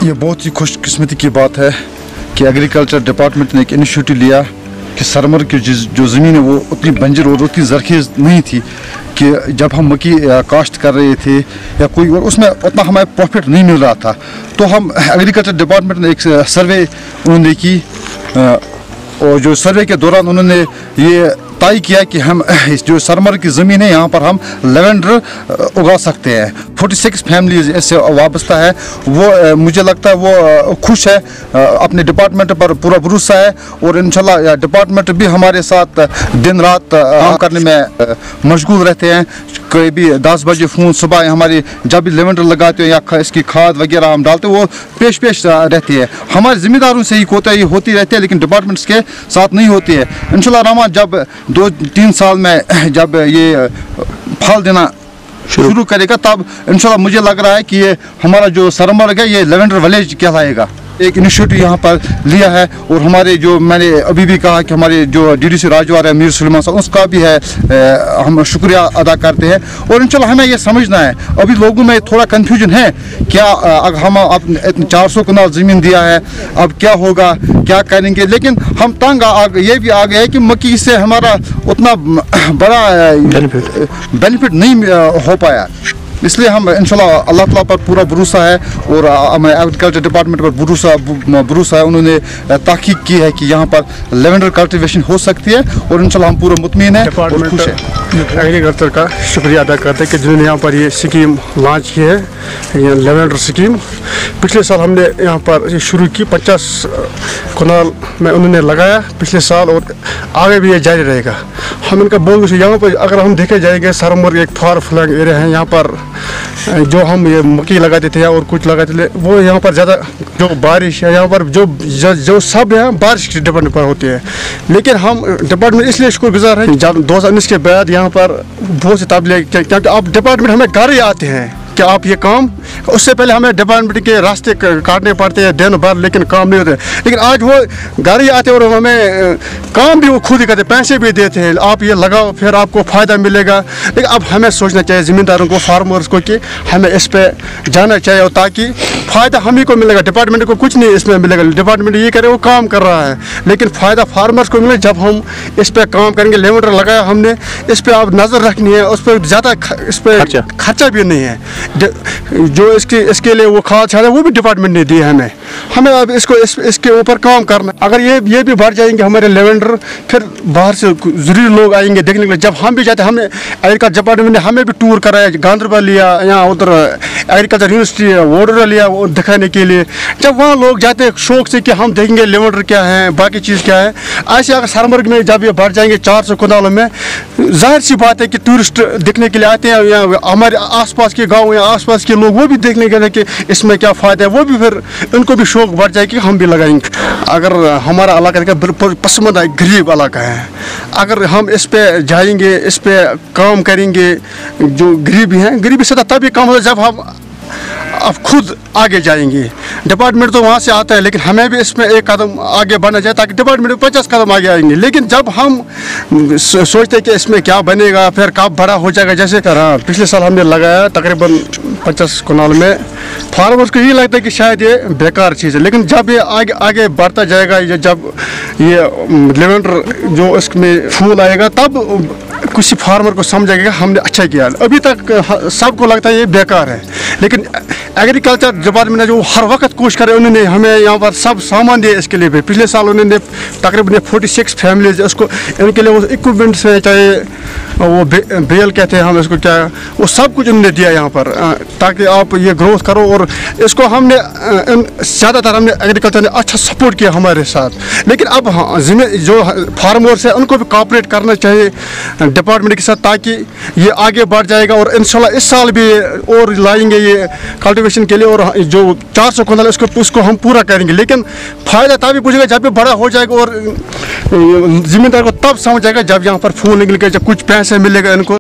ये बहुत ही खुशकिस्मती की बात है कि एग्रीकल्चर डिपार्टमेंट ने एक इनिशिएटिव लिया कि सरमर की जो ज़मीन है वो उतनी बंजर और उतनी ज़रखेज़ नहीं थी कि जब हम मक्की काश्त कर रहे थे या कोई उसमें उतना हमें प्रॉफिट नहीं मिल रहा था। तो हम एग्रीकल्चर डिपार्टमेंट ने एक सर्वे उन्होंने की और जो सर्वे के दौरान उन्होंने ये तय किया कि हम इस जो सरमर की ज़मीन है यहाँ पर हम लेवेंडर उगा सकते हैं। 46 फैमिलीज इससे वाबस्ता है। वो मुझे लगता है वो खुश है, अपने डिपार्टमेंट पर पूरा भरोसा है और इंशाल्लाह डिपार्टमेंट भी हमारे साथ दिन रात काम करने में मशगूल रहते हैं। कोई भी 10 बजे फ़ोन सुबह हमारी जब भी लेवेंडर लगाते हैं या इसकी खाद वगैरह हम डालते हैं वो पेश रहती है। हमारे ज़िम्मेदारों से ही होती रहती है लेकिन डिपार्टमेंट्स के साथ नहीं होती है। इंशाल्लाह रहमान जब 2-3 साल में जब ये फल देना शुरू करेगा तब इंशाल्लाह मुझे लग रहा है कि ये हमारा जो सरमर है ये लेवेंडर विलेज कहलाएगा। एक इनिशिएटिव यहाँ पर लिया है और हमारे जो मैंने अभी भी कहा कि हमारे जो डीडीसी राजवार है मीर सुलेमान साहब उसका भी है हम शुक्रिया अदा करते हैं। और इंशाल्लाह हमें ये समझना है, अभी लोगों में थोड़ा कन्फ्यूजन है क्या अगर हम अब 400 कनाल ज़मीन दिया है अब क्या होगा क्या करेंगे, लेकिन हम तंग ये भी आ गए हैं कि मक्की से हमारा उतना बड़ा बेनिफिट नहीं हो पाया। इसलिए हम इंशाल्लाह अल्लाह ताला पर पूरा भरोसा है और हमें एग्रीकल्चर डिपार्टमेंट पर भरोसा है। उन्होंने तहकीक की है कि यहाँ पर लेवेंडर कल्टीवेशन हो सकती है और इंशाल्लाह हम पूरा मुतमईन हैं और खुश हैं। एग्रीकल्चर का शुक्रिया अदा करते हैं कि जिन्होंने यहाँ पर ये स्कीम लॉन्च की है, ये लेवेंडर स्कीम। पिछले साल हमने यहाँ पर शुरू की 50 कनाल में उन्होंने लगाया पिछले साल और आगे भी ये जारी रहेगा। हम इनका बोल यहाँ पर अगर हम देखे जाएंगे सरमर एक फार फ्लैंग एरिया है, यहाँ पर जो हम ये मक्की लगाते थे और कुछ लगाते थे वो यहाँ पर ज़्यादा जो बारिश है यहाँ पर जो सब है बारिश के डिपेंड पर होती है। लेकिन हम डिपार्टमेंट इसलिए शुक्रगुजार है जब 2019 के बाद यहाँ पर बहुत से तब्दीली क्योंकि अब डिपार्टमेंट हमें घर ही आते हैं कि आप ये काम, उससे पहले हमें डिपार्टमेंट के रास्ते काटने पड़ते हैं दिन भर लेकिन काम नहीं होते। लेकिन आज वो घर ही आते और हमें काम भी वो खुद ही करते, पैसे भी देते हैं, आप ये लगाओ फिर आपको फ़ायदा मिलेगा। लेकिन अब हमें सोचना चाहिए ज़मींदारों को, फार्मर्स को कि हमें इस पर जाना चाहिए और ताकि फ़ायदा हम ही को मिलेगा, डिपार्टमेंट को कुछ नहीं इसमें मिलेगा। डिपार्टमेंट ये करे वो काम कर रहा है लेकिन फ़ायदा फार्मर्स को मिले जब हम इस पर काम करेंगे। लेवेंडर लगाया हमने, इस पर आप नज़र रखनी है, उस पर ज़्यादा इस पर खर्चा भी नहीं है। जो इसके लिए वो खाद छाद है वो भी डिपार्टमेंट ने दी है हमें अब इसके ऊपर काम करना। अगर ये भी बढ़ जाएंगे हमारे लेवेंडर फिर बाहर से ज़रूरी लोग आएंगे देखने के लिए। जब हम भी जाते हैं, हमने एग्रीकल्चर डिपार्टमेंट ने हमें भी टूर कराया, गांधरबल लिया, यहाँ उधर एग्रीकल्चर यूनिवर्सिटी वोडर लिया वो दिखाने के लिए। जब वहाँ लोग जाते हैं शौक से कि हम देखेंगे लेवेंडर क्या है बाकी चीज़ क्या है। ऐसे अगर सरमर्ग में जब ये बढ़ जाएंगे 400 कनालों में, जाहिर सी बात है कि टूरिस्ट देखने के लिए आते हैं, या हमारे आसपास के गाँव या आसपास के लोग वो भी देखने के लिए कि इसमें क्या फ़ायदा है, वो भी फिर उनको भी शौक बढ़ जाए कि हम भी लगाएंगे। अगर हमारा इलाका पसंदीदा गरीब इलाका है, अगर हम इस पे जाएंगे इस पे काम करेंगे, जो गरीबी हैं गरीबी से तभी कम होता जब हम अब खुद आगे जाएंगे। डिपार्टमेंट तो वहाँ से आता है लेकिन हमें भी इसमें एक कदम आगे बढ़ना चाहिए ताकि डिपार्टमेंट 50 कदम आगे आएंगे। लेकिन जब हम सोचते हैं कि इसमें क्या बनेगा फिर कब बड़ा हो जाएगा, जैसे पिछले साल हमने लगाया तकरीबन 50 कनाल में, फार्मर्स को ये लगता है कि शायद ये बेकार चीज़ है। लेकिन जब ये आगे बढ़ता जाएगा, जब ये लेवेंडर जो इसमें फूल आएगा तब किसी फार्मर को समझ आएगा हमने अच्छा किया। अभी तक सबको लगता है ये बेकार है लेकिन एग्रीकल्चर डिपार्टमेंट ने जो हर वक्त कोशिश करे, उन्होंने हमें यहाँ पर सब सामान दिए इसके लिए भी। पिछले साल उन्होंने तकरीबन 46 फैमिलीज उसको इनके लिए वो इक्विपमेंट्स है, चाहे वो बेल कहते हैं हम इसको, क्या वो सब कुछ उन्होंने दिया यहाँ पर ताकि आप ये ग्रोथ करो। और इसको हमने ज़्यादातर हमने एग्रीकल्चर ने अच्छा सपोर्ट किया हमारे साथ। लेकिन अब जो फार्मर्स है उनको भी कोऑपरेट करना चाहिए डिपार्टमेंट के साथ ताकि ये आगे बढ़ जाएगा। और इंशाल्लाह इस साल भी और लाएंगे ये कल्टीवेशन के लिए और जो 400 कनाल उसको हम पूरा करेंगे। लेकिन फ़ायदा तभी पूछेगा जब भी बड़ा हो जाएगा और ज़िम्मेदार को तब समझ आएगा जब यहाँ पर फूल निकल के जब कुछ पैसे मिलेगा इनको।